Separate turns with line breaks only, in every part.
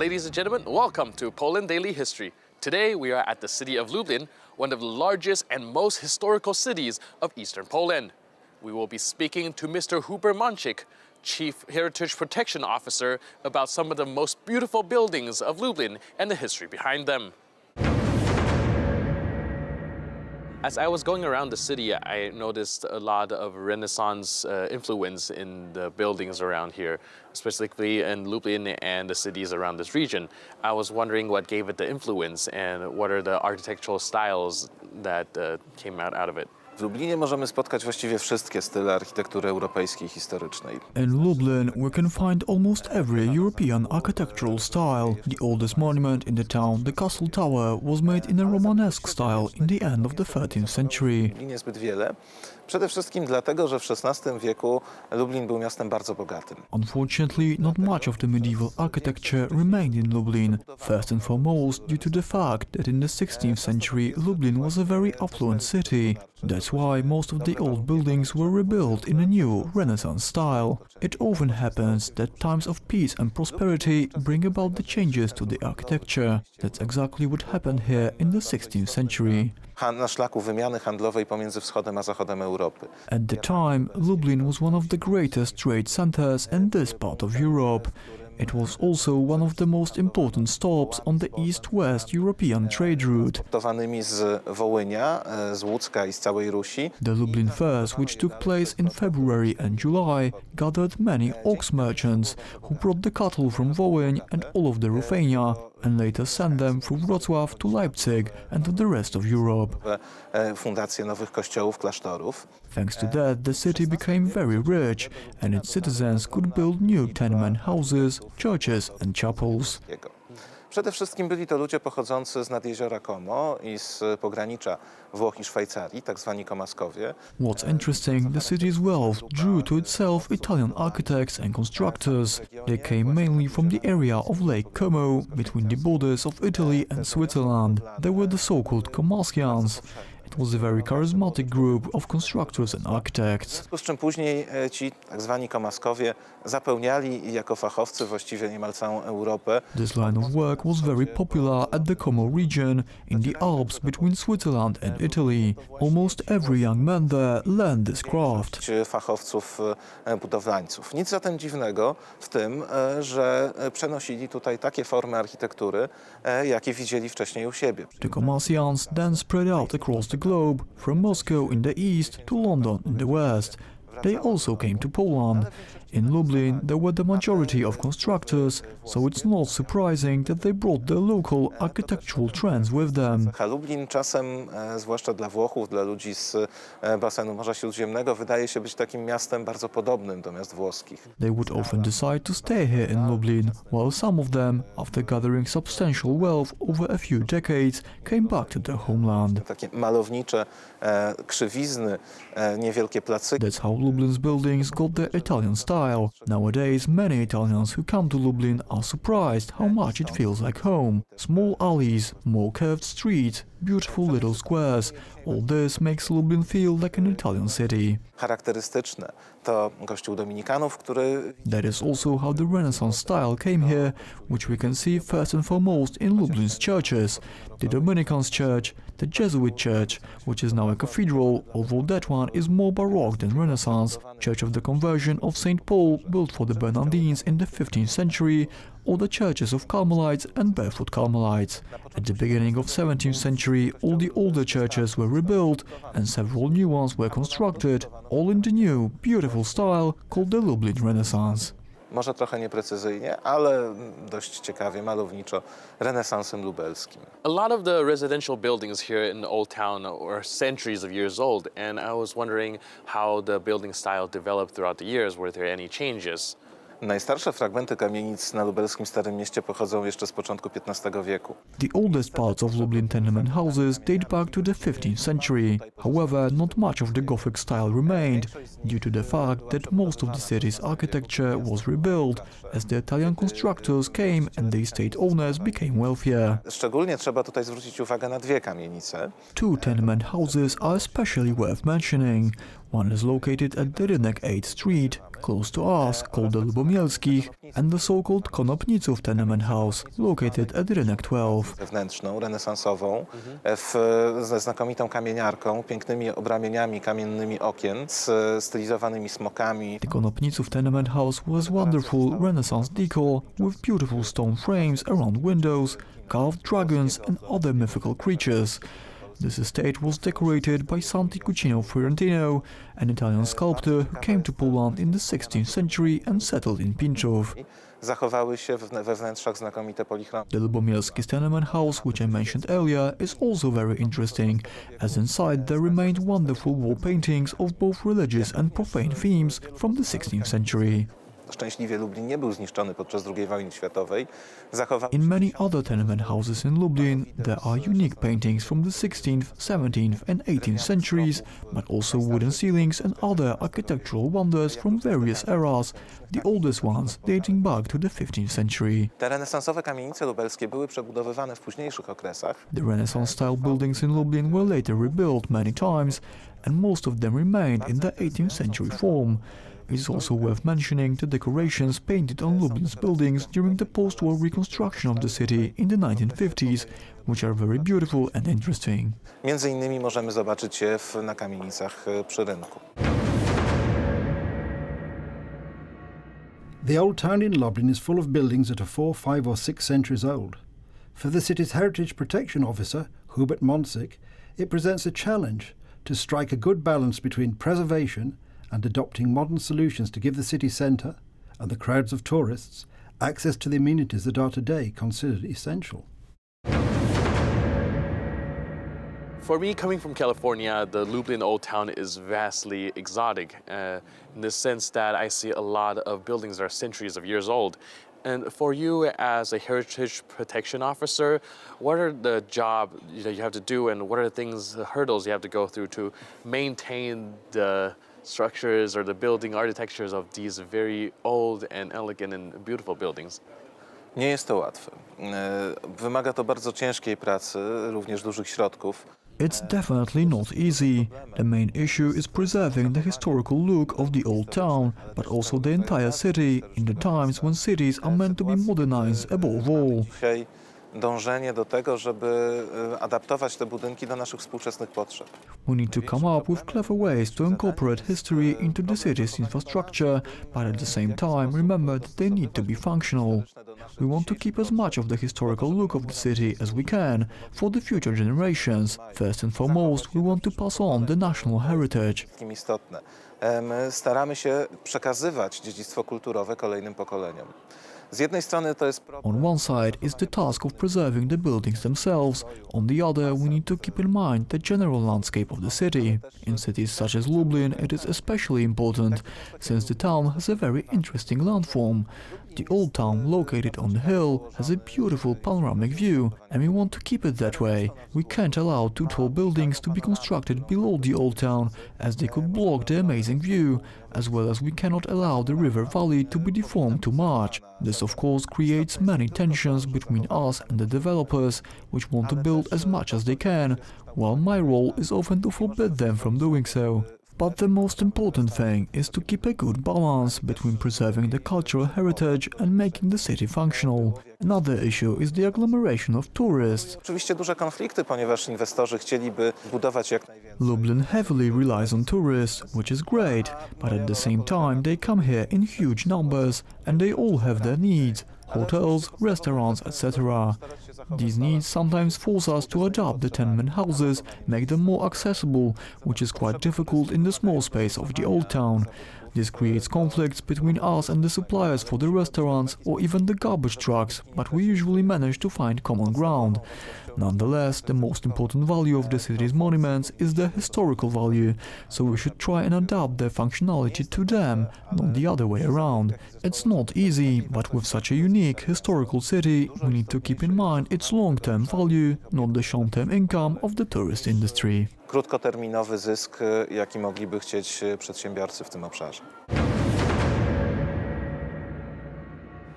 Ladies and gentlemen, welcome to Poland Daily History. Today we are at the city of Lublin, one of the largest and most historical cities of Eastern Poland. We will be speaking to Mr. Hubert Mącik, Chief Heritage Protection Officer, about some of the most beautiful buildings of Lublin and the history behind them. As I was going around the city, I noticed a lot of Renaissance influence in the buildings around here, specifically in Lublin and the cities around this region. I was wondering what gave it the influence and what are the architectural styles that came out of it.
W Lublinie możemy spotkać właściwie wszystkie style architektury europejskiej historycznej.
In Lublin, we can find almost every European architectural style. The oldest monument in the town, the Castle Tower, was made in a Romanesque style in the end of the 13th century.
W Lublinie zbyt wiele. Przede wszystkim dlatego, że w XVI wieku Lublin był miastem bardzo bogatym.
Unfortunately, not much of the medieval architecture remained in Lublin. First and foremost, due to the fact that in the 16th century Lublin was a very affluent city. That's why most of the old buildings were rebuilt in a new Renaissance style. It often happens that times of peace and prosperity bring about the changes to the architecture. That's exactly what happened here in the 16th century.
Na szlaku wymiany handlowej pomiędzy wschodem a zachodem Europy.
At the time, Lublin was one of the greatest trade centers in this part of Europe. It was also one of the most important stops on the east-west European trade route.
Importowanymi z Wołynia, z Łódzka i z całej Rusi.
The Lublin Fairs, which took place in February and July, gathered many ox merchants who brought the cattle from Wołyń and all of the Ruthenia, and later sent them through Wrocław to Leipzig and to the rest of Europe.
Fundację nowych kościołów, klasztorów.
Thanks to that, the city became very rich, and its citizens could build new tenement houses, churches and chapels.
Przede wszystkim byli to ludzie pochodzący z nadjeziora Como i z pogranicza Włoch i Szwajcarii, tak zwani Komaskowie.
What's interesting, the city's wealth drew to itself Italian architects and constructors. They came mainly from the area of Lake Como, between the borders of Italy and Switzerland. They were the so-called Comasians. It was a very charismatic group of constructors and architects.
Z czym później ci tak zwani Komaskowie zapełniali jako fachowcy właściwie niemal całą Europę.
This line of work was very popular at the Como region, in the Alps between Switzerland and Italy. Almost every young man there learned this craft.
Fachowców budowlańców. Nic zatem dziwnego w tym, że przenosili tutaj takie formy architektury, jakie widzieli wcześniej u siebie.
The Comasians then spread out across the globe, from Moscow in the east to London in the west. They also came to Poland. In Lublin, there were the majority of constructors, so it's not surprising that they brought their local architectural trends with them.
Lublin czasem, zwłaszcza dla Włochów, dla ludzi z basenu Morza Śródziemnego, wydaje się być takim miastem bardzo podobnym do miast włoskich.
They would often decide to stay here in Lublin, while some of them, after gathering substantial wealth over a few decades, came back to their homeland.
Takie malownicze krzywizny, niewielkie placyki.
That's how Lublin's buildings got their Italian style. Nowadays, many Italians who come to Lublin are surprised how much it feels like home. Small alleys, more curved streets, beautiful little squares. All this makes Lublin feel like an Italian city.
Charakterystyczne to kościół dominikanów, który...
That is also how the Renaissance style came here, which we can see first and foremost in Lublin's churches. The Dominicans Church, the Jesuit Church, which is now a cathedral, although that one is more Baroque than Renaissance, Church of the Conversion of St. Paul, built for the Bernardines in the 15th century, or the churches of Carmelites and Barefoot Carmelites. At the beginning of 17th century, all the older churches were rebuilt and several new ones were constructed, all in the new, beautiful style called the Lublin Renaissance.
Może trochę nieprecyzyjnie, ale dość ciekawie, malowniczo, renesansem lubelskim.
A lot of the residential buildings here in the Old Town are centuries of years old, and I was wondering how the building style developed throughout the years. Were there any changes?
Najstarsze fragmenty kamienic na lubelskim Starym Mieście pochodzą jeszcze z początku XV wieku.
The oldest parts of Lublin tenement houses date back to the 15th century. However, not much of the Gothic style remained, due to the fact that most of the city's architecture was rebuilt, as the Italian constructors came and the estate owners became wealthier.
Szczególnie trzeba tutaj zwrócić uwagę na dwie kamienice.
Two tenement houses are especially worth mentioning. One is located at the Rynek 8th Street, close to us, called the Lublin XVI, and the so-called Konopniców tenement house, located at Rynek 12.
Wewnętrzną, renesansową, ze znakomitą kamieniarką, pięknymi obramieniami kamiennymi okien, z stylizowanymi smokami.
The Konopniców tenement house was wonderful Renaissance decor with beautiful stone frames around windows, carved dragons and other mythical creatures. This estate was decorated by Sant'Icocino Fiorentino, an Italian sculptor who came to Poland in the 16th century and settled in Pinchów.
Zachowały się we wnętrzach znakomite polichromy.
The Lubomirski's tenement house, which I mentioned earlier, is also very interesting, as inside there remained wonderful wall paintings of both religious and profane themes from the 16th century.
Szczęśliwie Lublin nie był zniszczony podczas II wojny światowej.
In many other tenement houses in Lublin, there are unique paintings from the 16th, 17th and 18th centuries, but also wooden ceilings and other architectural wonders from various eras, the oldest ones dating back to the 15th century.
Te renesansowe kamienice lubelskie były przebudowywane w późniejszych okresach.
The Renaissance-style buildings in Lublin were later rebuilt many times, and most of them remained in the 18th century form. It is also worth mentioning the decorations painted on Lublin's buildings during the post-war reconstruction of the city in the 1950s, which are very beautiful and interesting.
Między innymi możemy zobaczyć je na kamienicach przy rynku.
The old town in Lublin is full of buildings that are 4, 5 or 6 centuries old. For the city's heritage protection officer, Hubert Mącik, it presents a challenge to strike a good balance between preservation and adopting modern solutions to give the city centre and the crowds of tourists access to the amenities that are today considered essential.
For me, coming from California, the Lublin Old Town is vastly exotic in the sense that I see a lot of buildings that are centuries of years old. And for you as a heritage protection officer, what are the job you have to do and what are the things, the hurdles you have to go through to maintain the structures or the building architectures of these very old and elegant and beautiful buildings?
Nie jest to łatwe. Wymaga to bardzo ciężkiej pracy, również dużych środków.
It's definitely not easy. The main issue is preserving the historical look of the old town, but also the entire city in the times when cities are meant to be modernized above all.
Dzisiaj dążenie do tego, żeby adaptować te budynki do naszych współczesnych potrzeb.
We need to come up with clever ways to incorporate history into the city's infrastructure, but at the same time remember that they need to be functional. We want to keep as much of the historical look of the city as we can for the future generations. First and foremost, we want to pass on the national heritage.
Istotne. My staramy się przekazywać dziedzictwo kulturowe kolejnym pokoleniom. Z jednej strony to jest
On one side is the task of preserving the buildings themselves, on the other we need to keep in mind the general landscape of the city. In cities such as Lublin it is especially important, since the town has a very interesting landform. The old town, located on the hill, has a beautiful panoramic view, and we want to keep it that way. We can't allow too tall buildings to be constructed below the old town, as they could block the amazing view, as well as we cannot allow the river valley to be deformed too much. This of course creates many tensions between us and the developers, which want to build as much as they can, while my role is often to forbid them from doing so. But the most important thing is to keep a good balance between preserving the cultural heritage and making the city functional. Another issue is the agglomeration of tourists.
oczywiście duże konflikty, ponieważ inwestorzy chcieliby budować jak najwięcej.
Lublin heavily relies on tourists, which is great, but at the same time they come here in huge numbers and they all have their needs. Hotels, restaurants, etc. These needs sometimes force us to adapt the tenement houses, make them more accessible, which is quite difficult in the small space of the old town. This creates conflicts between us and the suppliers for the restaurants or even the garbage trucks, but we usually manage to find common ground. Nonetheless, the most important value of the city's monuments is their historical value, so we should try and adapt their functionality to them, not the other way around. It's not easy, but with such a unique historical city, we need to keep in mind its long-term value, not the short-term income of the tourist industry.
Krótkoterminowy zysk, jaki mogliby chcieć przedsiębiorcy w tym obszarze.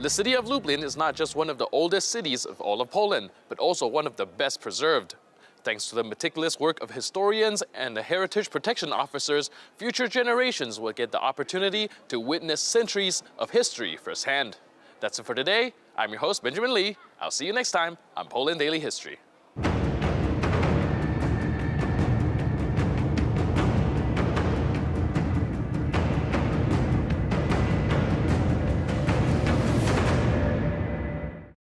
The city of Lublin is not just one of the oldest cities of all of Poland, but also one of the best preserved. Thanks to the meticulous work of historians and the heritage protection officers, future generations will get the opportunity to witness centuries of history firsthand. That's it for today. I'm your host, Benjamin Lee. I'll see you next time on Poland Daily History.